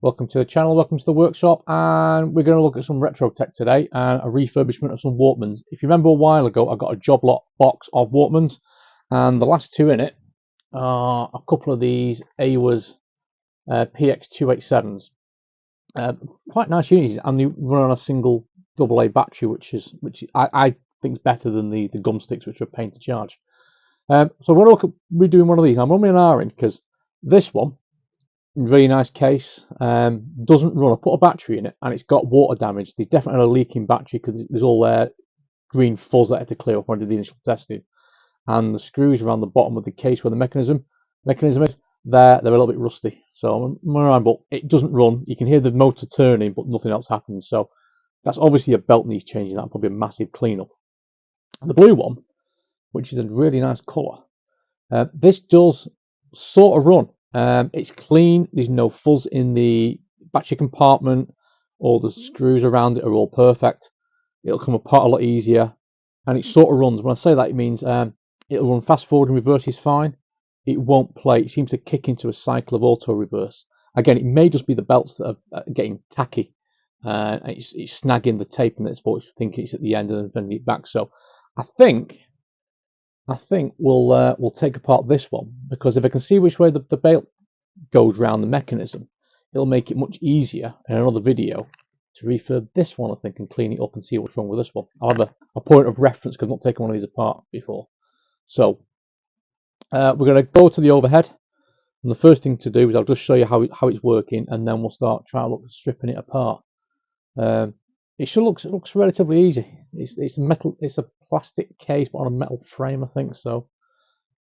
Welcome to the channel, welcome to the workshop, and we're going to look at some retro tech today and a refurbishment of some Walkmans. If you remember a while ago, I got a job lot box of Walkmans, and the last two in it are a couple of these Aiwa's PX287s. Quite nice units, and they run on a single AA battery, which I think is better than the gum sticks, which are a pain to charge. So we're going to look at redoing one of these. I'm running an R in because this one, really nice case, doesn't run. I put a battery in it and it's got water damage. There's definitely a leaking battery because there's all green fuzz that I had to clear up when I did the initial testing, and the screws around the bottom of the case where the mechanism is, they're a little bit rusty. So I'm around, but it doesn't run. You can hear the motor turning but nothing else happens, so that's obviously a belt needs changing. That'll probably be a massive cleanup. The blue one, which is a really nice colour, this does sort of run. It's clean. There's no fuzz in the battery compartment. All the screws around it are all perfect. It'll come apart a lot easier, and it sort of runs. When I say that, it means it'll run fast forward and reverse is fine. It won't play. It seems to kick into a cycle of auto reverse. Again, it may just be the belts that are getting tacky. It's snagging the tape, and it's thinking it's at the end and then bending it back. So I think we'll take apart this one, because if I can see which way the belt goes round the mechanism, it'll make it much easier in another video to refurb this one, I think, and clean it up and see what's wrong with this one. I'll have a point of reference because I've not taken one of these apart before. So we're going to go to the overhead, and the first thing to do is I'll just show you how it's working, and then we'll start trying to look at stripping it apart. It looks relatively easy. It's metal. It's a plastic case but on a metal frame, I think. So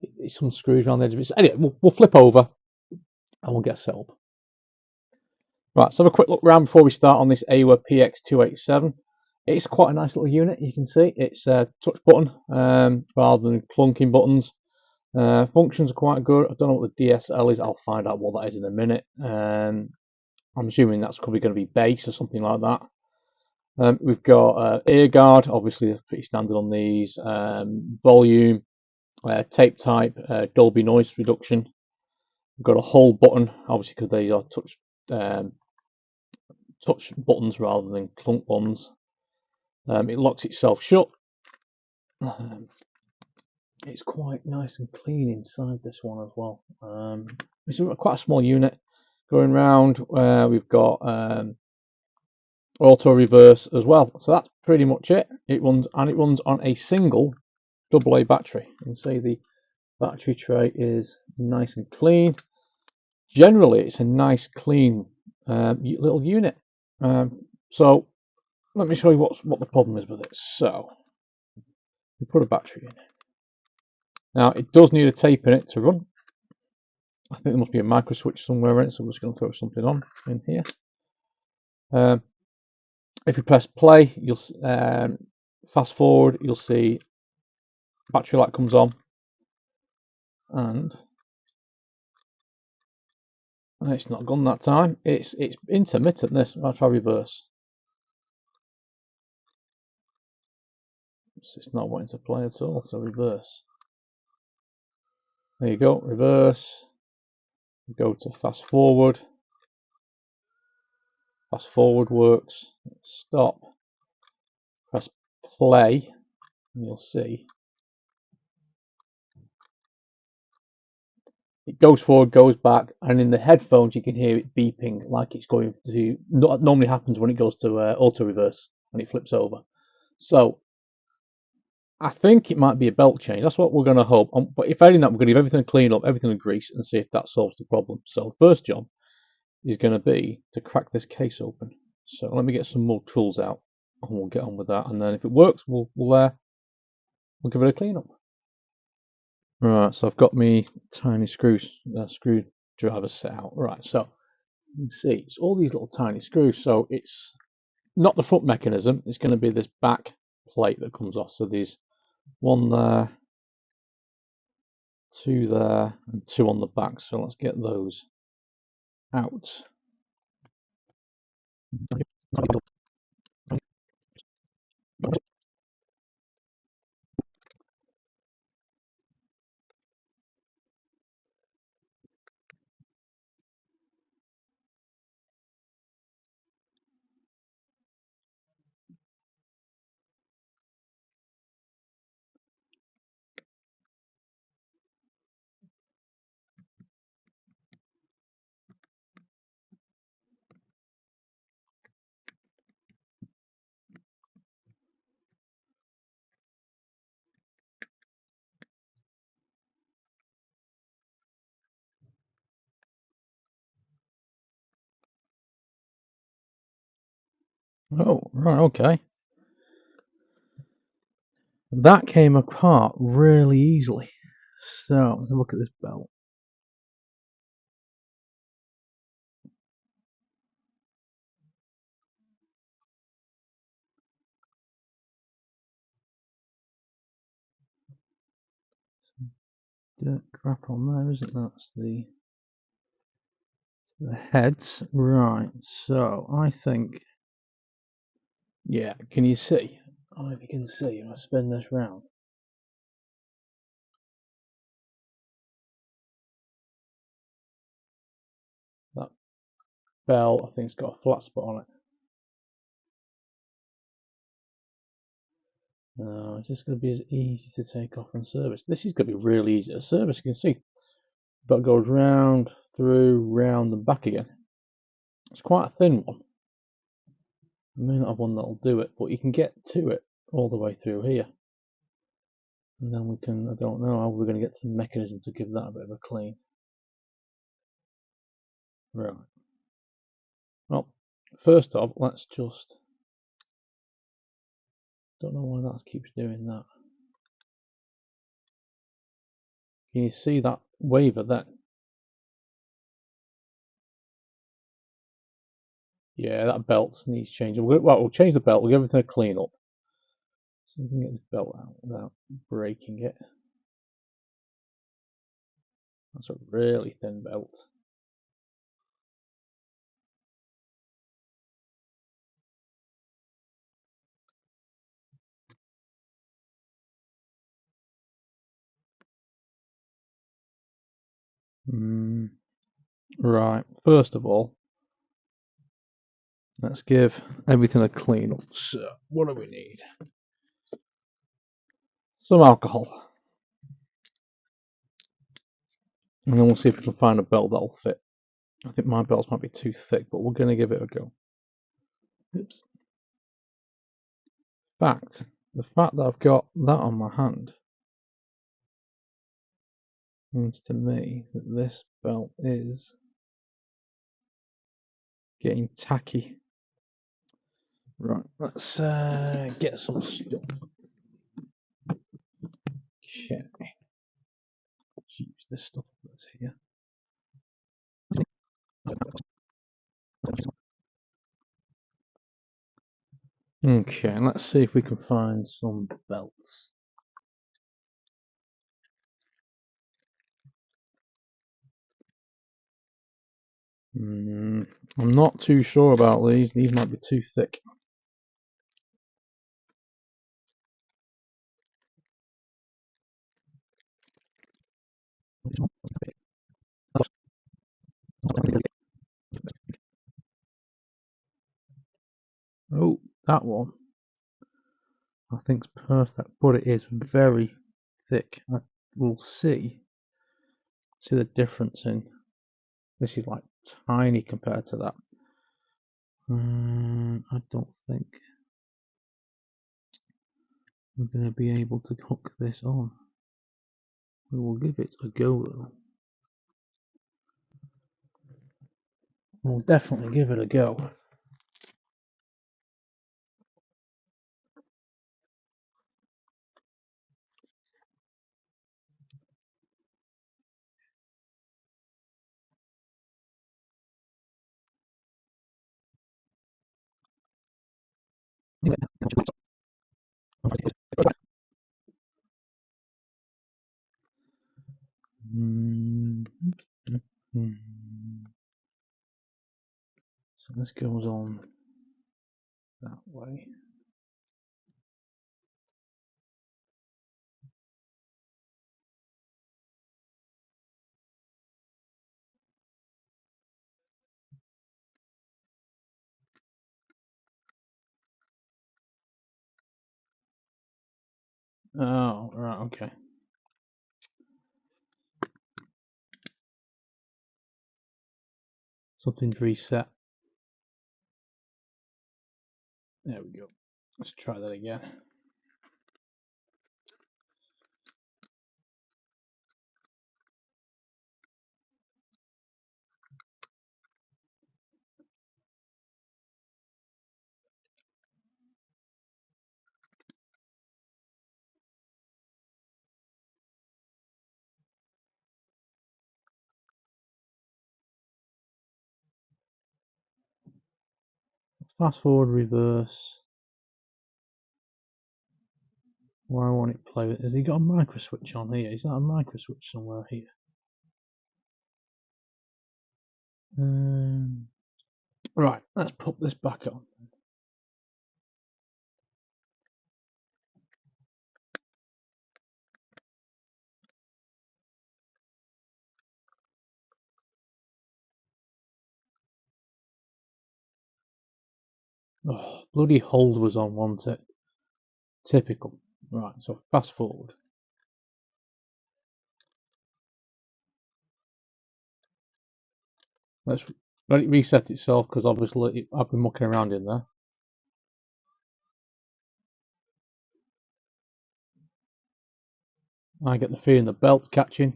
it's some screws around the edge of it. So anyway, we'll flip over and we'll get set up. Right, so have a quick look around before we start on this Aiwa PX287. It's quite a nice little unit. You can see it's a touch button rather than clunking buttons. Functions are quite good. I don't know what the DSL is. I'll find out what that is in a minute. I'm assuming that's probably going to be bass or something like that. We've got ear guard, obviously pretty standard on these. Volume, tape type, Dolby noise reduction. We've got a hold button, obviously because they are touch buttons rather than clunk buttons. It locks itself shut. It's quite nice and clean inside this one as well. It's quite a small unit. Going round, we've got auto reverse as well, so that's pretty much it. It runs on a single AA battery. You can see the battery tray is nice and clean. Generally, it's a nice, clean little unit. So let me show you what the problem is with it. So we put a battery in. Now it does need a tape in it to run. I think there must be a micro switch somewhere in it, so I'm just going to throw something on in here. If you press play, you'll fast forward. You'll see battery light comes on, and it's not gone that time. It's intermittent. This I'll try reverse. It's not wanting to play at all. So reverse. There you go. Reverse. Go to fast forward. Fast forward works. Stop. Press play, and you'll see it goes forward, goes back, and in the headphones you can hear it beeping like it's going to. That normally happens when it goes to auto reverse and it flips over. So I think it might be a belt change. That's what we're going to hope. But if failing that, we're going to give everything a clean up, everything a grease, and see if that solves the problem. So the first job is going to be to crack this case open. So let me get some more tools out, and we'll get on with that. And then if it works, we'll give it a clean up. Right, so I've got me tiny screwdriver set out. Right, so you can see it's all these little tiny screws. So it's not the front mechanism. It's going to be this back plate that comes off. So there's one there, two there, and two on the back. So let's get those out. Oh, right, okay. That came apart really easily. So let's have a look at this belt. Dirt crap on there, isn't that? That's the heads. Right, so I think, yeah, can you see? I don't know if you can see if I spin this round. That belt, I think it's got a flat spot on it. No, it's just going to be as easy to take off and service. This is going to be really easy to service. You can see, but it goes round, through, round, and back again. It's quite a thin one. I may not have one that'll do it, but you can get to it all the way through here. And then we can, I don't know how we're going to get to the mechanism to give that a bit of a clean. Right. Well, first off, let's just, don't know why that keeps doing that. Can you see that waver then? Yeah, that belt needs changing. We'll change the belt, we'll give everything a clean up. So we can get this belt out without breaking it. That's a really thin belt. Right, first of all, let's give everything a clean up. So, what do we need? Some alcohol. And then we'll see if we can find a belt that'll fit. I think my belts might be too thick, but we're going to give it a go. Oops. The fact that I've got that on my hand means to me that this belt is getting tacky. Right, let's get some stuff. Okay. Let's use this stuff that's here. Okay, let's see if we can find some belts. I'm not too sure about these. These might be too thick. Oh, that one I think's perfect, but it is very thick. We'll see the difference in this is like tiny compared to that. I don't think we're going to be able to hook this on. We will give it a go though. We'll definitely give it a go. So this goes on that way. Oh, right, okay. Something's reset. There we go. Let's try that again. fast forward, reverse. Why won't it play with? Has he got a micro switch on here? Is that a micro switch somewhere here? Right, let's put this back on. Oh, bloody hold was on, wasn't it? Typical. Right, so fast forward. Let's let it reset itself because obviously I've been mucking around in there. I get the feeling the belt's catching.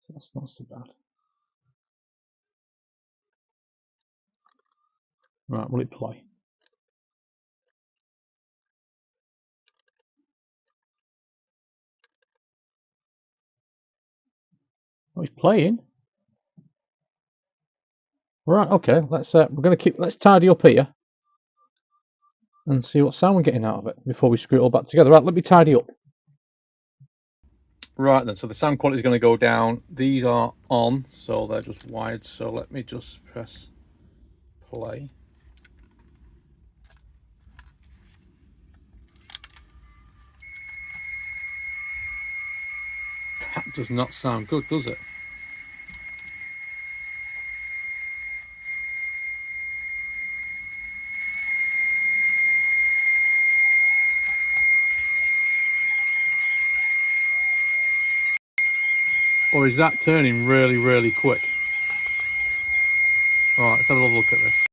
That's not so bad. Right, will it play? Oh, it's playing. Right, okay. Let's let's tidy up here and see what sound we're getting out of it before we screw it all back together. Right, let me tidy up. Right then, so the sound quality is going to go down. These are on, so they're just wired. So let me just press play. That does not sound good, does it? Or is that turning really, really quick? Alright, let's have a look at this.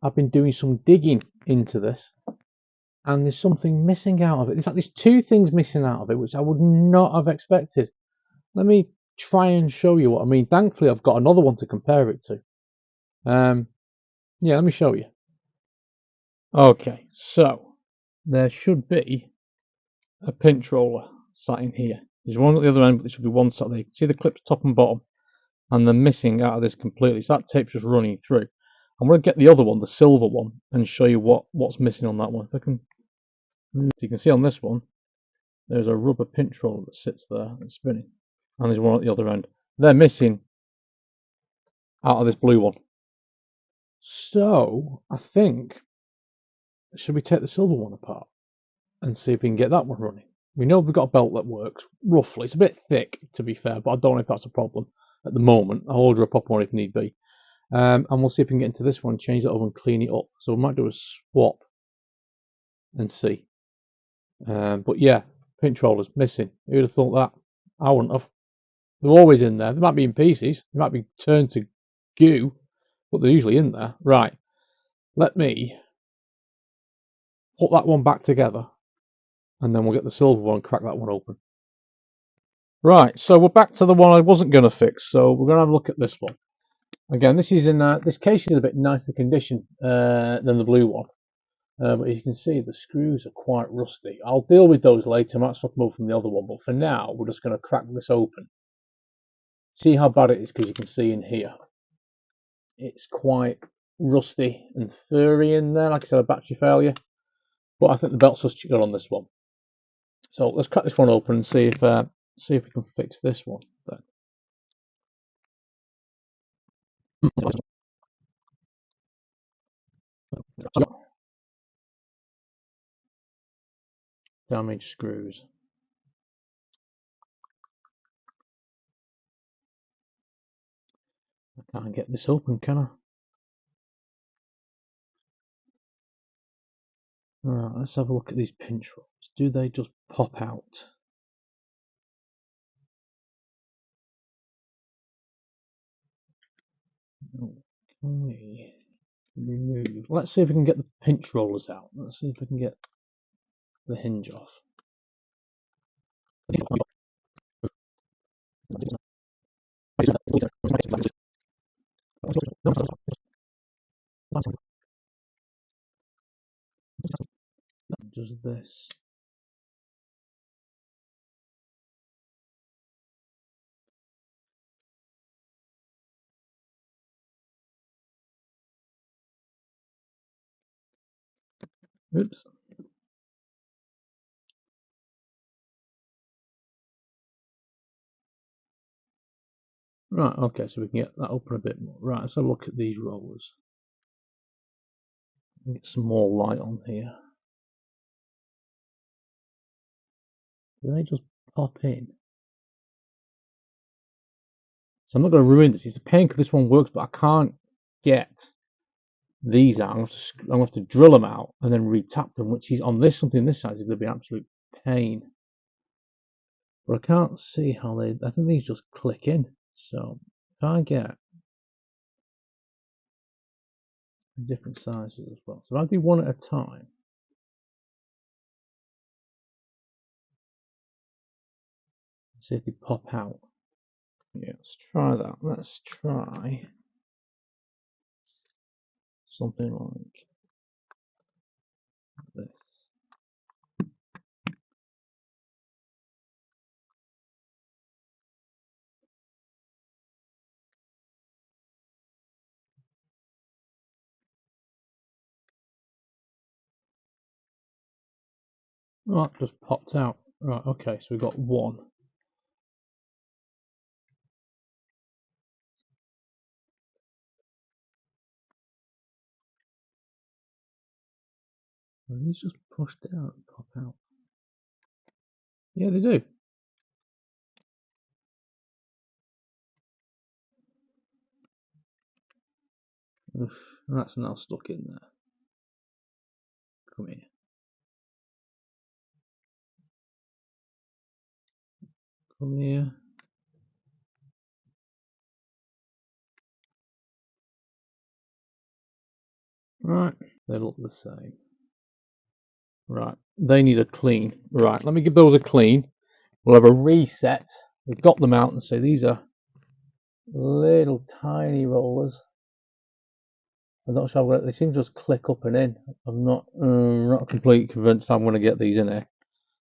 I've been doing some digging into this, and there's something missing out of it. In fact, there's two things missing out of it, which I would not have expected. Let me try and show you what I mean. Thankfully, I've got another one to compare it to. Yeah, let me show you. Okay, so there should be a pinch roller sat in here. There's one at the other end, but there should be one sat there. You can see the clips top and bottom, and they're missing out of this completely. So that tape's just running through. I'm going to get the other one, the silver one, and show you what's missing on that one. If I can move, you can see on this one, there's a rubber pinch roller that sits there and spinning, and there's one at the other end. They're missing out of this blue one. So I think, should we take the silver one apart and see if we can get that one running? We know we've got a belt that works roughly. It's a bit thick, to be fair, but I don't know if that's a problem at the moment. I'll order a proper one if need be. And we'll see if we can get into this one, change it over and clean it up. So we might do a swap and see. But yeah, pinch rollers missing. Who'd have thought that? I wouldn't have. They're always in there. They might be in pieces. They might be turned to goo, but they're usually in there. Right. Let me put that one back together, and then we'll get the silver one and crack that one open. Right, so we're back to the one I wasn't going to fix. So we're going to have a look at this one. Again, this is in this case is a bit nicer condition than the blue one. But as you can see, the screws are quite rusty. I'll deal with those later. I might swap them over from the other one, but for now, we're just going to crack this open. See how bad it is, because you can see in here, it's quite rusty and furry in there. Like I said, a battery failure. But I think the belt's just good on this one. So let's crack this one open and see if we can fix this one then. Damaged screws. I can't get this open, can I? Alright, let's have a look at these pinch rolls. Do they just pop out? Oh, can we remove? Let's see if we can get the pinch rollers out. Let's see if we can get the hinge off. Does this? Oops. Right, okay, so we can get that open a bit more. Right, let's have a look at these rollers. Get some more light on here. Do they just pop in? So I'm not going to ruin this. It's a pain because this one works, but I can't get these out. I'm going to have to drill them out and then retap them, which is on this something this size is going to be an absolute pain. But I can't see how they. I think these just click in. So if I get different sizes as well. So if I do one at a time. See if they pop out. Yeah, let's try that. Let's try something like this. Oh, it just popped out. Right, okay, so we've got one. And these just pushed out and pop out. Yeah, they do. Oof, that's now stuck in there. Come here. Come here. Right, they look the same. Right, they need a clean. Right, let me give those a clean. We'll have a reset. We've got them out and say these are little tiny rollers. I'm not sure they seem to just click up and in. I'm not completely convinced I'm going to get these in here.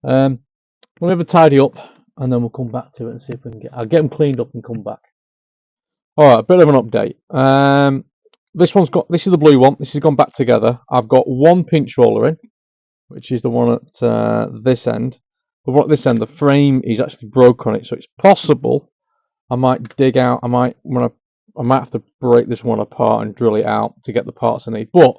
We'll have a tidy up and then we'll come back to it and see if we can I'll get them cleaned up and come back. All right, a bit of an update. This is the blue one. This has gone back together. I've got one pinch roller in, which is the one at this end. But at this end, the frame is actually broke on it, so it's possible I might dig out. I might have to break this one apart and drill it out to get the parts I need. But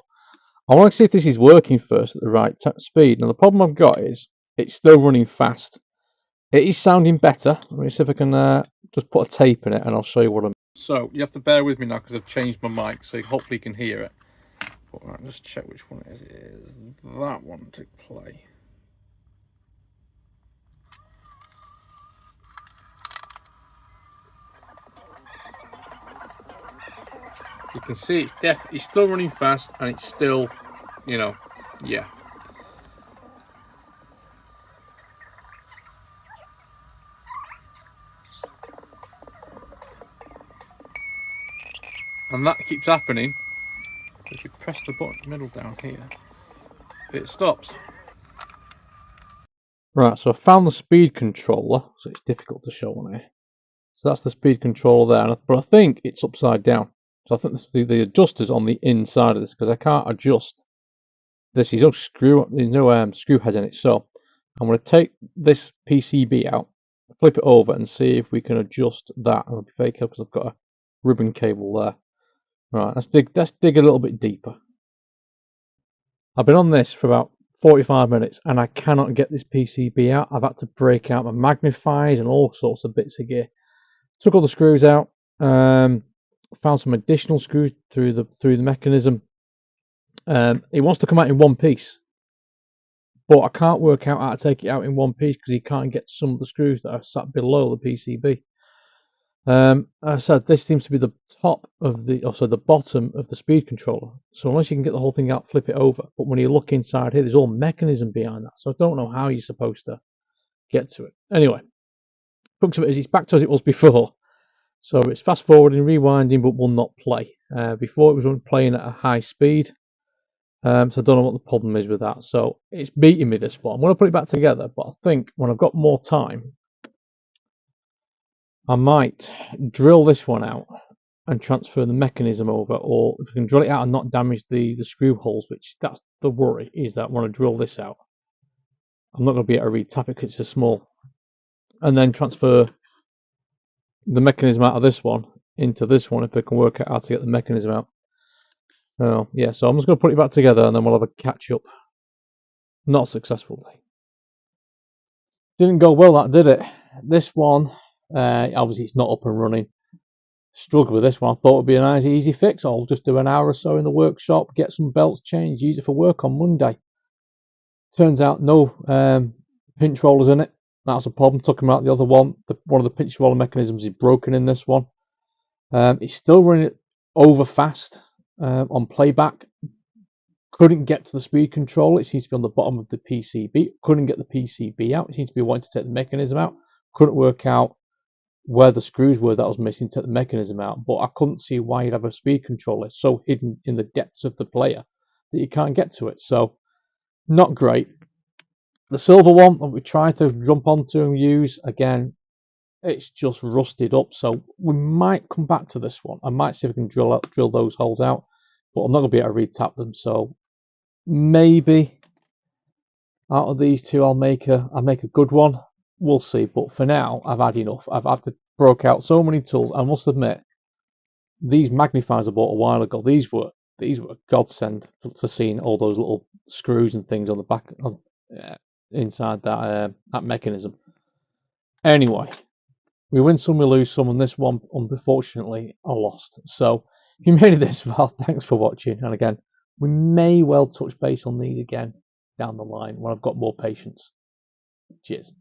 I want to see if this is working first at the right speed. Now the problem I've got is it's still running fast. It is sounding better. Let me see if I can just put a tape in it and I'll show you what I'm. So you have to bear with me now because I've changed my mic, so hopefully you can hear it. But right, just check which one it is. It is that one to play. You can see it's still running fast and it's still, yeah. And that keeps happening. If you press the button middle down here, it stops. Right, so I found the speed controller, so it's difficult to show on here. So that's the speed controller there, but I think it's upside down. So I think the adjuster's on the inside of this because I can't adjust this. There's no screw head in it. So I'm going to take this PCB out, flip it over, and see if we can adjust that. I'll be very careful because I've got a ribbon cable there. Right, let's dig a little bit deeper. I've been on this for about 45 minutes and I cannot get this PCB out. I've had to break out my magnifiers and all sorts of bits of gear. Took all the screws out. Found some additional screws through the mechanism. It wants to come out in one piece, but I can't work out how to take it out in one piece because you can't get some of the screws that are sat below the PCB. I said this seems to be the top of the bottom of the speed controller. So unless you can get the whole thing out, flip it over. But when you look inside here, there's all mechanism behind that. So I don't know how you're supposed to get to it. Anyway, crux of it is it's back to as it was before. So it's fast forwarding, rewinding, but will not play. Before it was playing at a high speed. So I don't know what the problem is with that. So it's beating me this one. I'm going to put it back together, but I think when I've got more time, I might drill this one out and transfer the mechanism over, or if I can drill it out and not damage the screw holes, which that's the worry, is that when I drill this out, I'm not going to be able to re-tap it because it's so small, and then transfer the mechanism out of this one into this one if I can work out how to get the mechanism out. Yeah, so I'm just going to put it back together and then we'll have a catch up. Not successfully. Didn't go well, that did it? This one, obviously it's not up and running. Struggled with this one. I thought it would be a nice easy fix. I'll just do an hour or so in the workshop, get some belts changed, use it for work on Monday. Turns out no pinch rollers in it. That's a problem. Took them out the other one. One of the pinch roller mechanisms is broken in this one. It's still running it over fast on playback. Couldn't get to the speed control. It seems to be on the bottom of the PCB. Couldn't get the PCB out. It seems to be wanting to take the mechanism out. Couldn't work out where the screws were that was missing to take the mechanism out. But I couldn't see why you'd have a speed controller so hidden in the depths of the player that you can't get to it. So not great. The silver one that we tried to jump onto and use, again, it's just rusted up. So we might come back to this one. I might see if I can drill those holes out, but I'm not going to be able to re-tap them. So maybe out of these two, I'll make a good one. We'll see. But for now, I've had enough. I've had to broke out so many tools. I must admit, these magnifiers I bought a while ago, these were a godsend for seeing all those little screws and things on the back inside that mechanism. Anyway, we win some, we lose some, and this one, unfortunately, I lost. So if you made it this far, thanks for watching. And again, we may well touch base on these again down the line when I've got more patience. Cheers.